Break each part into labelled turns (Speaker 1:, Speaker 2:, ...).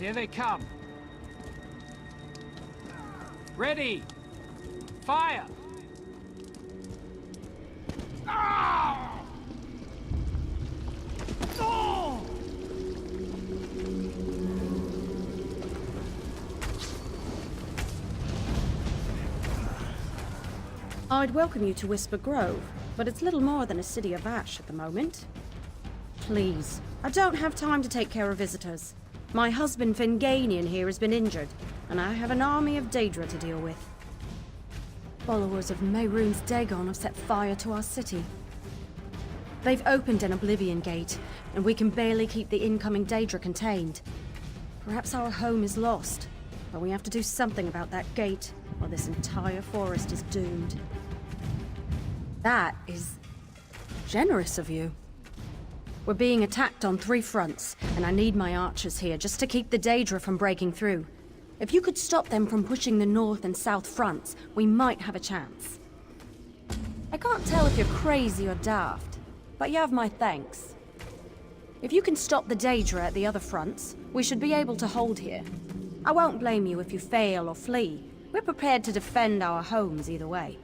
Speaker 1: Here they come. Ready! Fire! Ah! Oh!
Speaker 2: I'd welcome you to Whisper Grove, but it's little more than a city of ash at the moment. Please, I don't have time to take care of visitors. My husband FlamingGnats here has been injured, and I have an army of Daedra to deal with. Followers of Mehrunes Dagon have set fire to our city. They've opened an Oblivion Gate, and we can barely keep the incoming Daedra contained. Perhaps our home is lost, but we have to do something about that gate, or this entire forest is doomed. That is generous of you. We're being attacked on 3 fronts, and I need my archers here just to keep the Daedra from breaking through. If you could stop them from pushing the north and south fronts, we might have a chance. I can't tell if you're crazy or daft, but you have my thanks. If you can stop the Daedra at the other fronts, we should be able to hold here. I won't blame you if you fail or flee. We're prepared to defend our homes either way.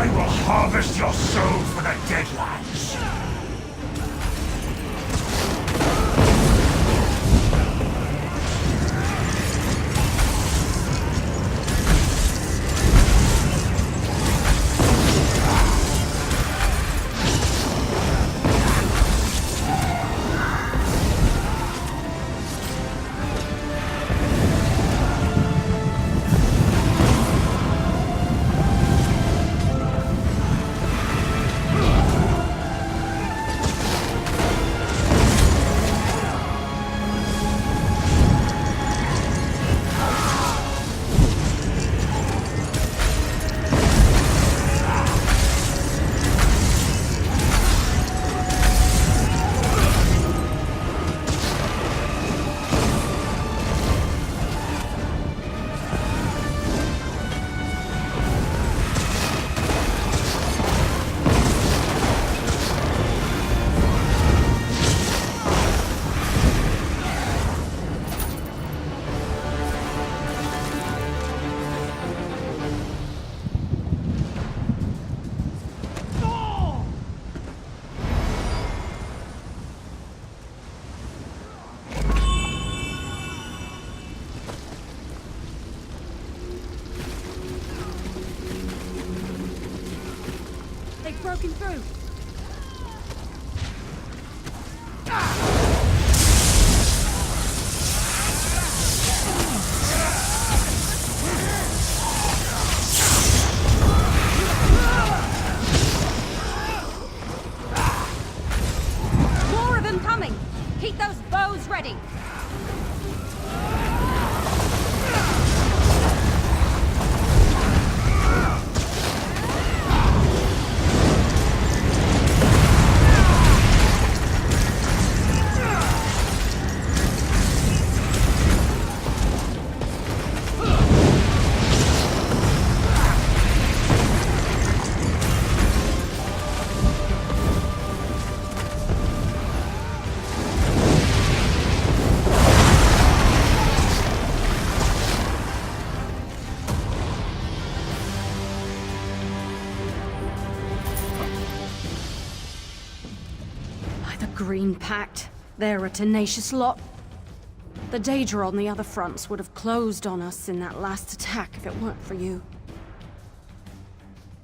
Speaker 3: I will harvest your soul for the Deadlands.
Speaker 2: They've broken through. More of them coming. Keep those bows ready. Green Pact. They're a tenacious lot. The Daedra on the other fronts would have closed on us in that last attack if it weren't for you.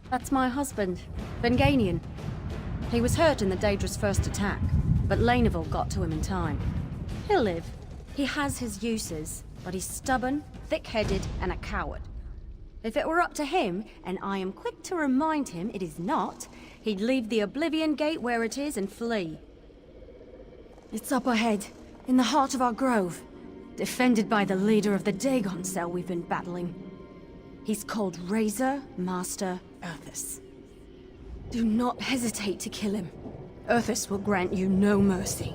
Speaker 2: That's my husband, Finganian. He was hurt in the Daedra's first attack, but Laneville got to him in time. He'll live. He has his uses, but he's stubborn, thick-headed, and a coward. If it were up to him, and I am quick to remind him it is not, he'd leave the Oblivion Gate where it is and flee. It's up ahead, in the heart of our grove, defended by the leader of the Dagon cell we've been battling. He's called Razor Master Urthus. Do not hesitate to kill him. Urthus will grant you no mercy.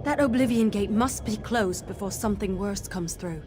Speaker 2: That Oblivion Gate must be closed before something worse comes through.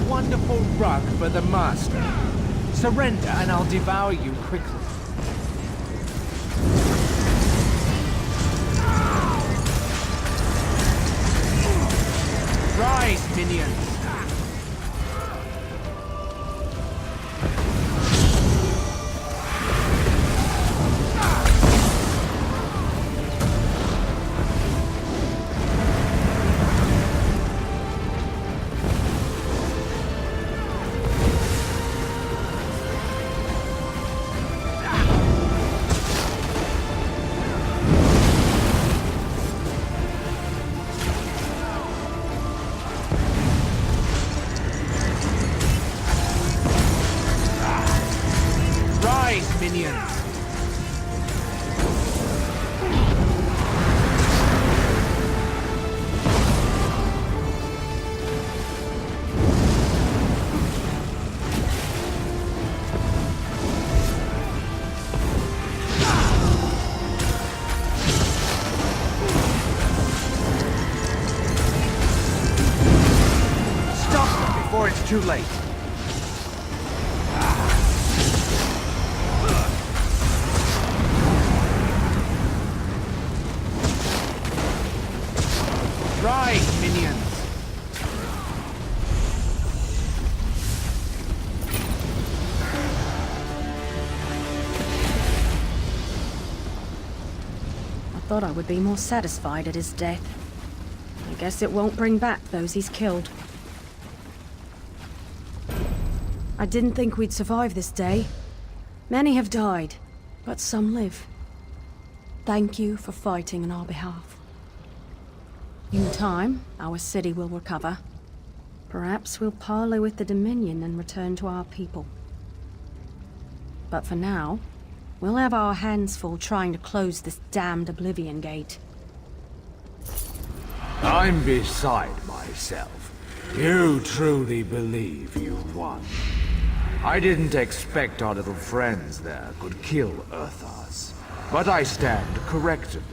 Speaker 4: Wonderful rug for the master. Surrender and I'll devour you quickly. Rise, minions! too late. Right, minions.
Speaker 2: I thought I would be more satisfied at his death. I guess it won't bring back those he's killed. I didn't think we'd survive this day. Many have died, but some live. Thank you for fighting on our behalf. In time, our city will recover. Perhaps we'll parley with the Dominion and return to our people. But for now, we'll have our hands full trying to close this damned Oblivion Gate.
Speaker 4: I'm beside myself. You truly believe you've won. I didn't expect our little friends there could kill Earthas. But I stand corrected.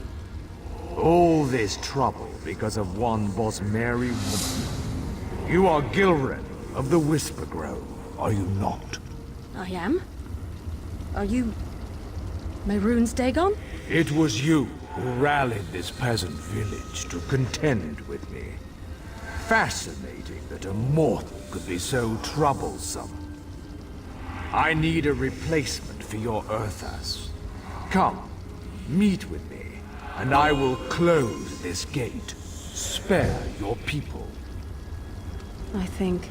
Speaker 4: All this trouble because of one Bosmeri woman. You are Gilren of the Whisper Grove, are you not?
Speaker 2: I am? Are you... Mehrunes Dagon?
Speaker 4: It was you who rallied this peasant village to contend with me. Fascinating that a mortal could be so troublesome. I need a replacement for your Earthas. Come, meet with me, and I will close this gate. Spare your people.
Speaker 2: I think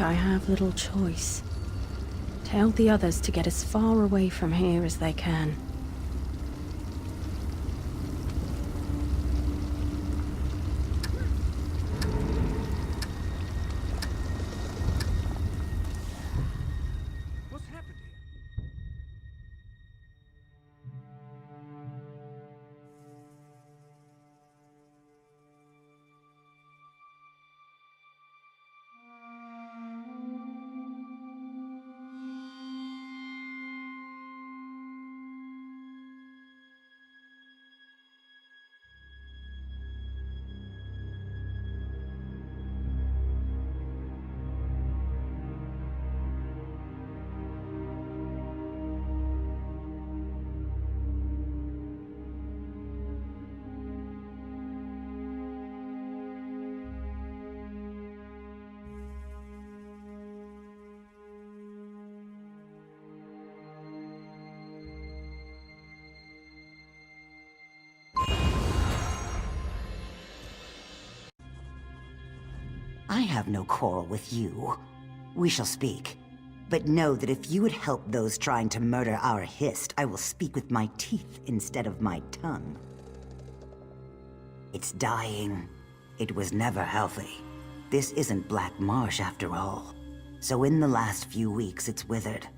Speaker 2: I have little choice. Tell the others to get as far away from here as they can.
Speaker 4: What's happened here?
Speaker 5: I have no quarrel with you. We shall speak. But know that if you would help those trying to murder our Hist, I will speak with my teeth instead of my tongue. It's dying. It was never healthy. This isn't Black Marsh after all. So in the last few weeks, it's withered.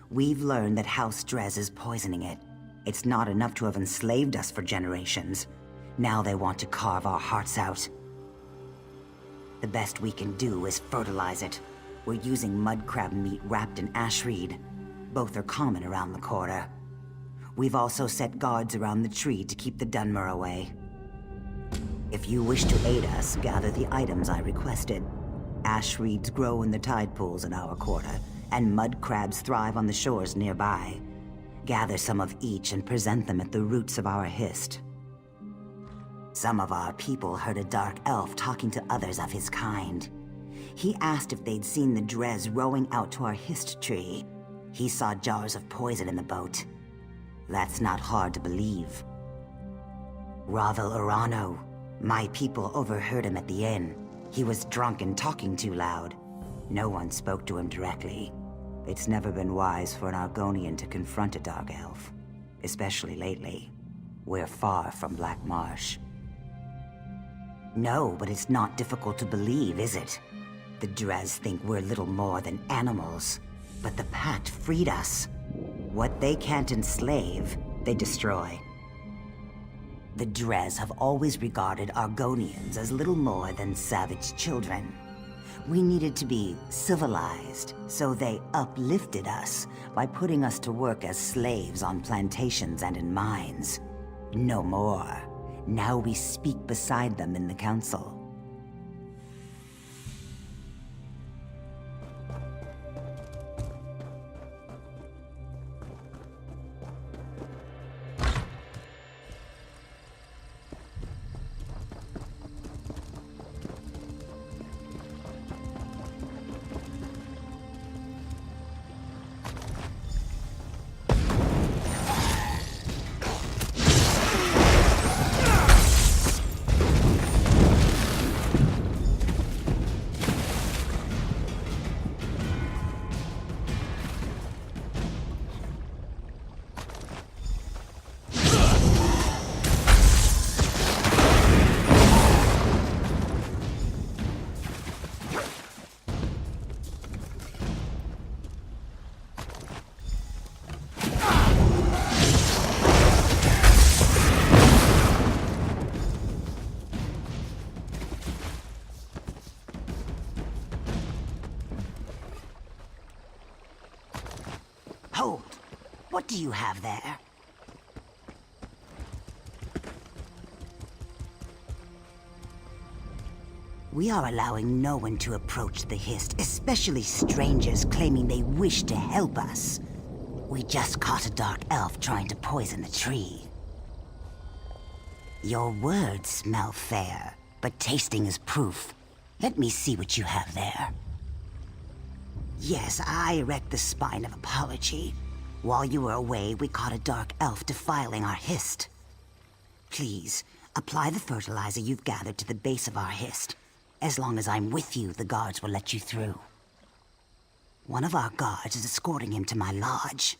Speaker 5: We've learned that House Drez is poisoning it. It's not enough to have enslaved us for generations. Now they want to carve our hearts out. The best we can do is fertilize it. We're using mudcrab meat wrapped in ashreed. Both are common around the quarter. We've also set guards around the tree to keep the Dunmer away. If you wish to aid us, gather the items I requested. Ashreeds grow in the tide pools in our quarter, and mudcrabs thrive on the shores nearby. Gather some of each and present them at the roots of our Hist. Some of our people heard a dark elf talking to others of his kind. He asked if they'd seen the Drez rowing out to our Hist tree. He saw jars of poison in the boat. That's not hard to believe. Ravel Urano, my people overheard him at the inn. He was drunk and talking too loud. No one spoke to him directly. It's never been wise for an Argonian to confront a dark elf. Especially lately. We're far from Black Marsh. No, but it's not difficult to believe, is it? The Drez think we're little more than animals. But the Pact freed us. What they can't enslave, they destroy. The Drez have always regarded Argonians as little more than savage children. We needed to be civilized, so they uplifted us by putting us to work as slaves on plantations and in mines. No more. Now we speak beside them in the council. What do you have there? We are allowing no one to approach the Hist, especially strangers claiming they wish to help us. We just caught a dark elf trying to poison the tree. Your words smell fair, but tasting is proof. Let me see what you have there. Yes, I erect the spine of apology. While you were away, we caught a dark elf defiling our Hist. Please, apply the fertilizer you've gathered to the base of our Hist. As long as I'm with you, the guards will let you through. One of our guards is escorting him to my lodge.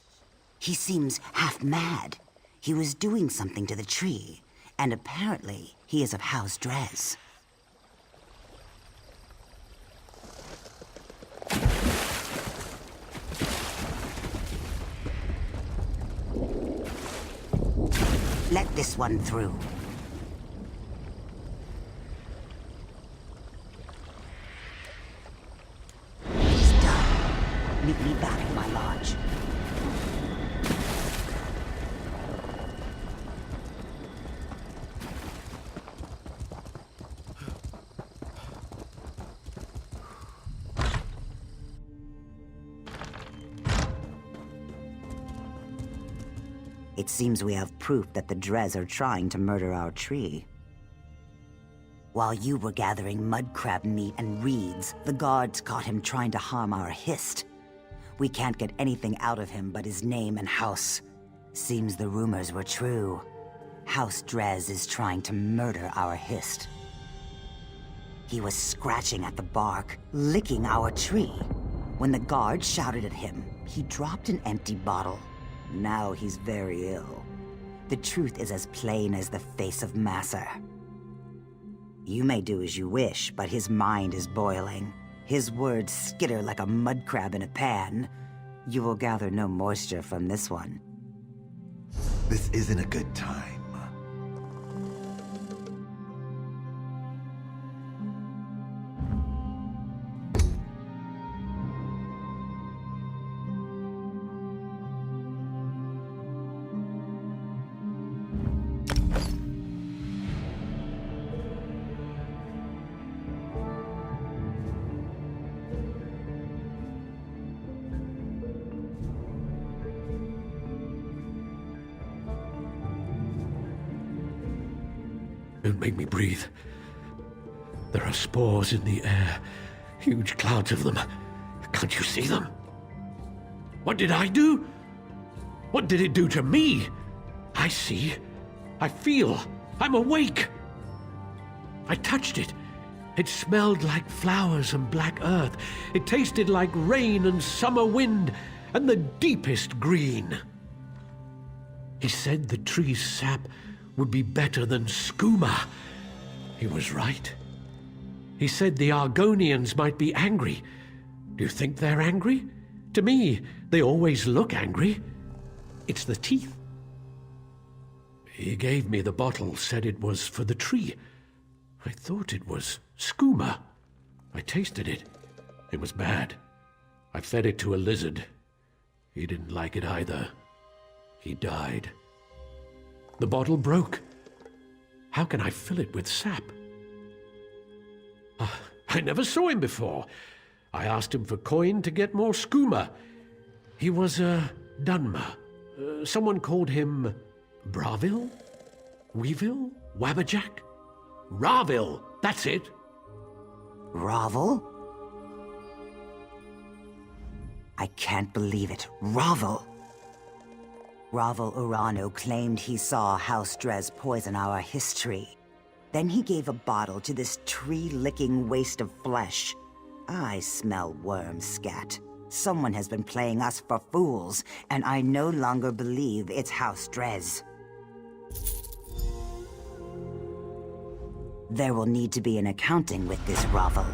Speaker 5: He seems half mad. He was doing something to the tree, and apparently he is of House Drez. Let this one through. He's done. Meet me back at my lodge. It seems we have proof that the Drez are trying to murder our tree. While you were gathering mud crab meat and reeds, the guards caught him trying to harm our Hist. We can't get anything out of him but his name and house. Seems the rumors were true. House Drez is trying to murder our Hist. He was scratching at the bark, licking our tree. When the guards shouted at him, he dropped an empty bottle. Now he's very ill. The truth is as plain as the face of Masser. You may do as you wish, but his mind is boiling. His words skitter like a mud crab in a pan. You will gather no moisture from this one.
Speaker 3: This isn't a good time.
Speaker 6: Don't make me breathe. There are spores in the air. Huge clouds of them. Can't you see them? What did I do? What did it do to me? I see. I feel. I'm awake. I touched it. It smelled like flowers and black earth. It tasted like rain and summer wind and the deepest green. He said the tree's sap would be better than skooma. He was right. He said the Argonians might be angry. Do you think they're angry? To me, they always look angry. It's the teeth. He gave me the bottle, said it was for the tree. I thought it was skooma. I tasted it. It was bad. I fed it to a lizard. He didn't like it either. He died. The bottle broke. How can I fill it with sap? I never saw him before. I asked him for coin to get more skooma. He was a Dunmer. Someone called him Bravil? Weevil? Wabberjack? Ravil, that's it.
Speaker 5: Ravel? I can't believe it. Ravel! Ravel Urano claimed he saw House Drez poison our history. Then he gave a bottle to this tree-licking waste of flesh. I smell worm scat. Someone has been playing us for fools, and I no longer believe it's House Drez. There will need to be an accounting with this Ravel.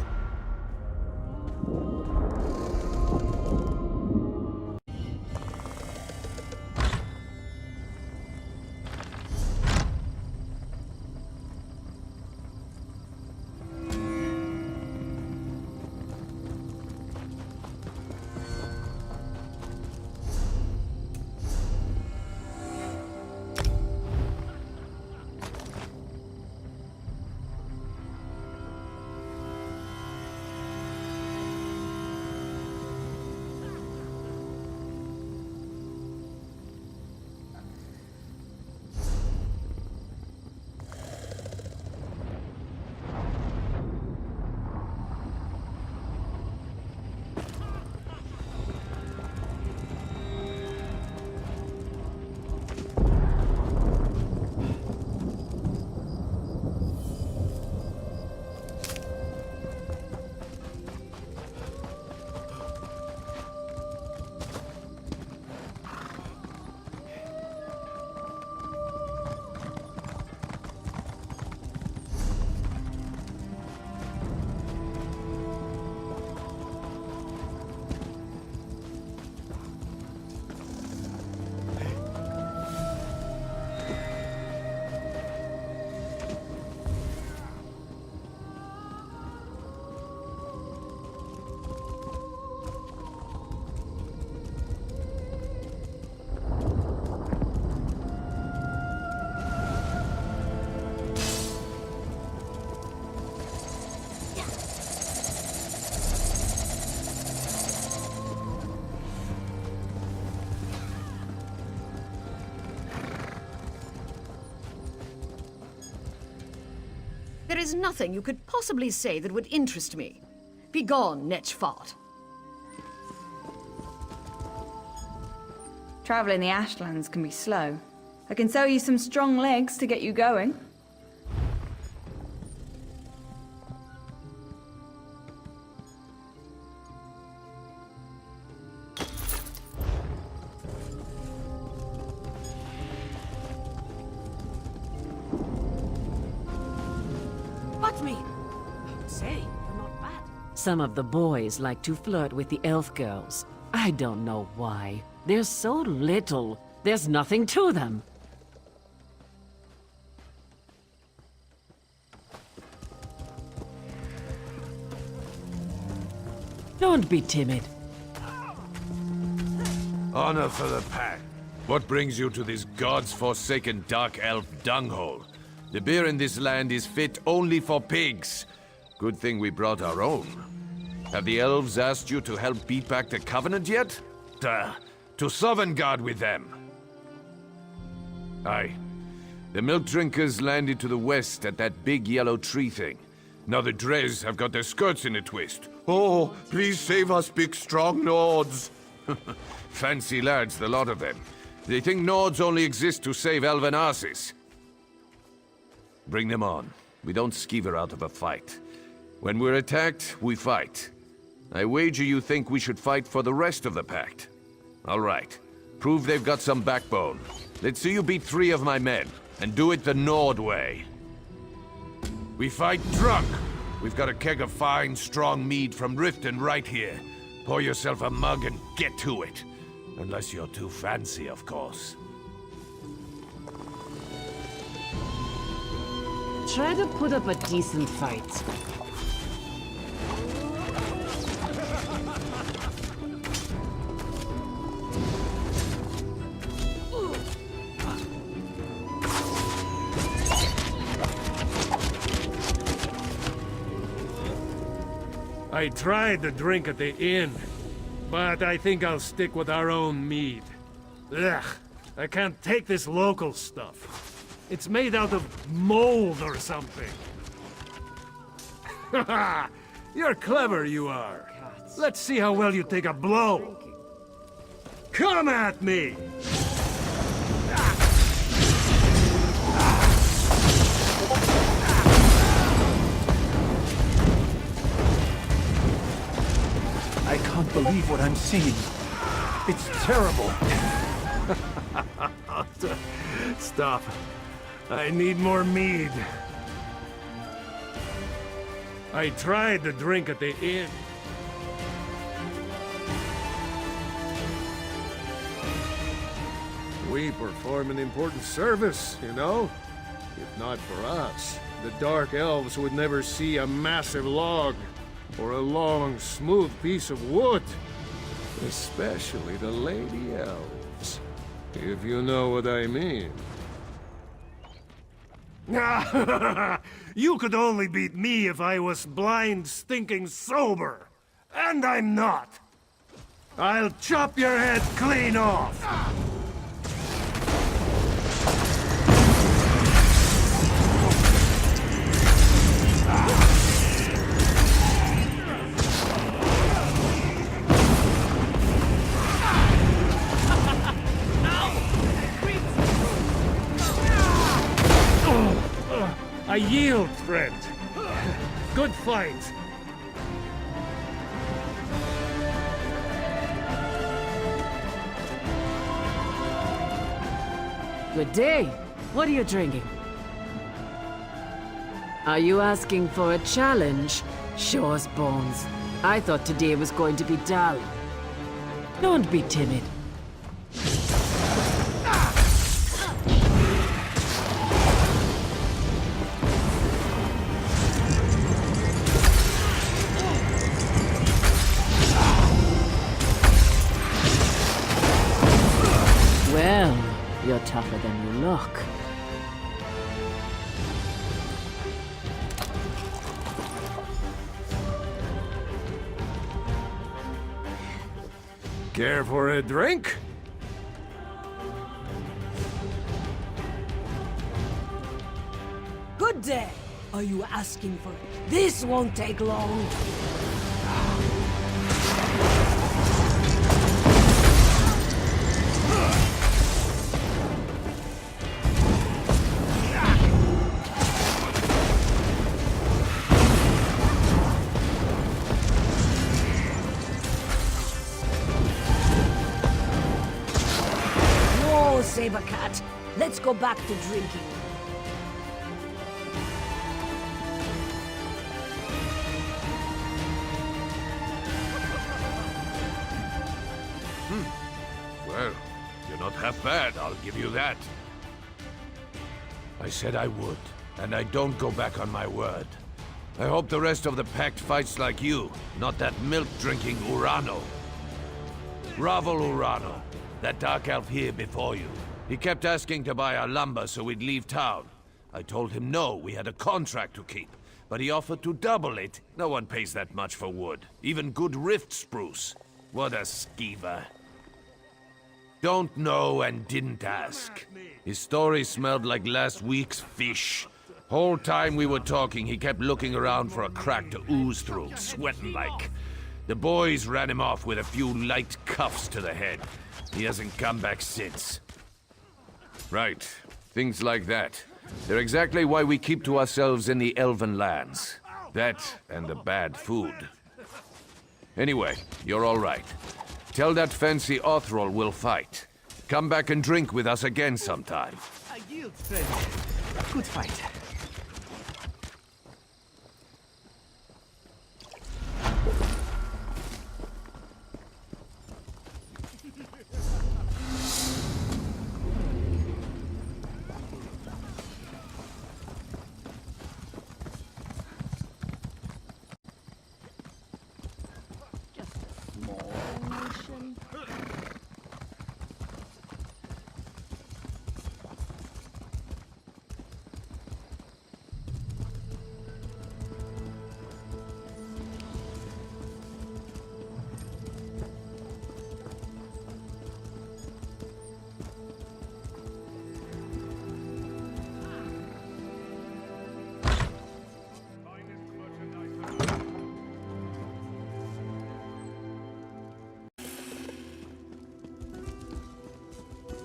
Speaker 7: There is nothing you could possibly say that would interest me. Begone, Netchfart.
Speaker 8: Travel in the Ashlands can be slow. I can sell you some strong legs to get you going.
Speaker 2: But me! Say, you're not bad.
Speaker 9: Some of the boys like to flirt with the elf girls. I don't know why. They're so little. There's nothing to them. Don't be timid.
Speaker 10: Honor for the pack. What brings you to this god's-forsaken dark elf dunghole? The beer in this land is fit only for pigs. Good thing we brought our own. Have the elves asked you to help beat back the Covenant yet? To Sovngarde with them. Aye. The milk drinkers landed to the west at that big yellow tree thing. Now the Dres have got their skirts in a twist. Oh, please save us, big strong Nords. Fancy lads, the lot of them. They think Nords only exist to save elven asses. Bring them on. We don't skeever out of a fight. When we're attacked, we fight. I wager you think we should fight for the rest of the pact. All right. Prove they've got some backbone. Let's see you beat 3 of my men, and do it the Nord way. We fight drunk. We've got a keg of fine, strong mead from Riften right here. Pour yourself a mug and get to it. Unless you're too fancy, of course.
Speaker 9: Try to put up a decent fight.
Speaker 11: I tried the drink at the inn, but I think I'll stick with our own mead. Ugh, I can't take this local stuff. It's made out of mold or something. Haha! You're clever, you are. Let's see how well you take a blow. Come at me!
Speaker 6: I can't believe what I'm seeing. It's terrible.
Speaker 11: Stop. I need more mead. I tried the drink at the inn. We perform an important service, you know? If not for us, the Dark Elves would never see a massive log or a long, smooth piece of wood. Especially the Lady Elves, if you know what I mean. You could only beat me if I was blind, stinking sober. And I'm not. I'll chop your head clean off. I yield, friend. Good fight.
Speaker 9: Good day. What are you drinking? Are you asking for a challenge? Sure as bones. I thought today was going to be dull. Don't be timid. Well, you're tougher than you look.
Speaker 11: Care for a drink?
Speaker 2: Good day.
Speaker 12: are you asking for? This won't take long. No, Sabercat. Let's go back to drinking.
Speaker 10: Well, you're not half bad, I'll give you that. I said I would, and I don't go back on my word. I hope the rest of the Pact fights like you, not that milk-drinking Urano. Ravel Urano, that dark elf here before you. He kept asking to buy our lumber so we'd leave town. I told him no, we had a contract to keep, but he offered to double it. No one pays that much for wood, even good rift spruce. What a skeever. Don't know and didn't ask. His story smelled like last week's fish. Whole time we were talking, he kept looking around for a crack to ooze through, sweating like. The boys ran him off with a few light cuffs to the head. He hasn't come back since. Right. Things like that. They're exactly why we keep to ourselves in the Elven lands. That and the bad food. Anyway, you're all right. Tell that fancy Othrol we'll fight. Come back and drink with us again sometime.
Speaker 1: I yield, friend. Good fight.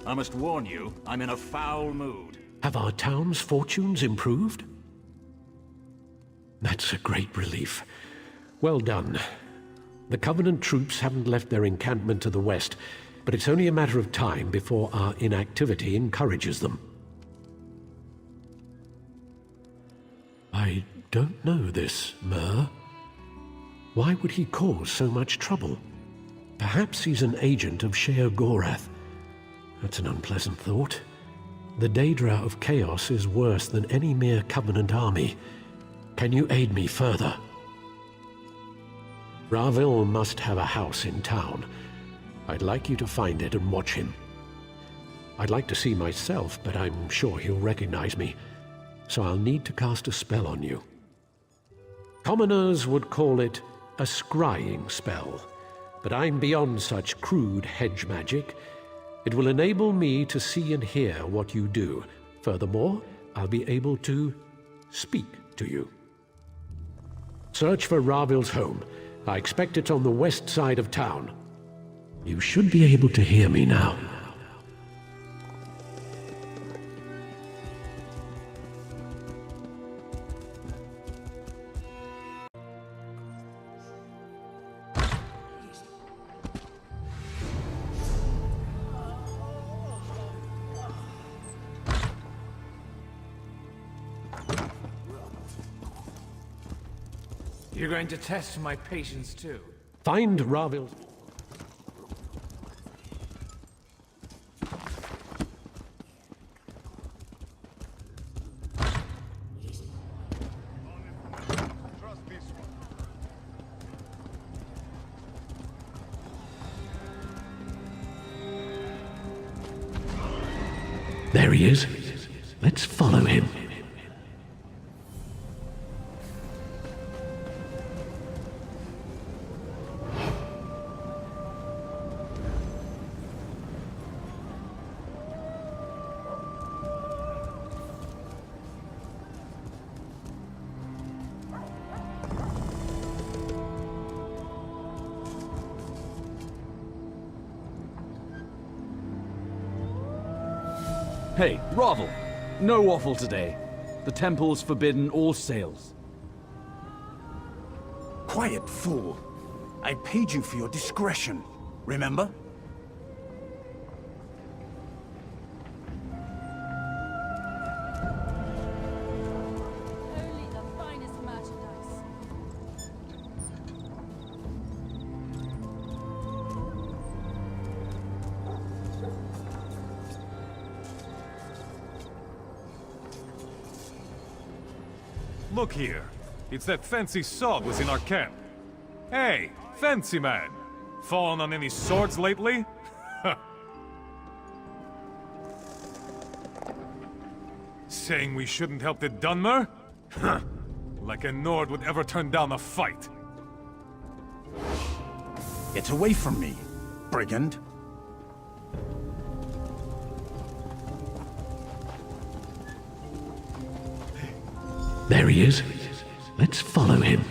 Speaker 13: I must warn you, I'm in a foul mood.
Speaker 6: Have our town's fortunes improved? That's a great relief. Well done. The Covenant troops haven't left their encampment to the west, but it's only a matter of time before our inactivity encourages them. I don't know this, Myr. Why would he cause so much trouble? Perhaps he's an agent of Sheogorath. That's an unpleasant thought. The Daedra of Chaos is worse than any mere Covenant army. Can you aid me further? Ravel must have a house in town. I'd like you to find it and watch him. I'd like to see myself, but I'm sure he'll recognize me, so I'll need to cast a spell on you. Commoners would call it a scrying spell, but I'm beyond such crude hedge magic. It will enable me to see and hear what you do. Furthermore, I'll be able to speak to you. Search for Ravel's home. I expect it's on the west side of town. You should be able to hear me now.
Speaker 1: You're going to test my patience too.
Speaker 6: Find Ravel's... There he is. Let's follow him.
Speaker 14: Hey, Ravel! No waffle today. The temple's forbidden all sales.
Speaker 3: Quiet, fool. I paid you for your discretion, remember?
Speaker 2: Only the finest merchandise.
Speaker 15: Look here. It's that fancy sod was in our camp. Hey, fancy man. Fallen on any swords lately? Saying we shouldn't help the Dunmer? Like a Nord would ever turn down a fight.
Speaker 3: Get away from me, brigand.
Speaker 6: There he is. Let's follow him.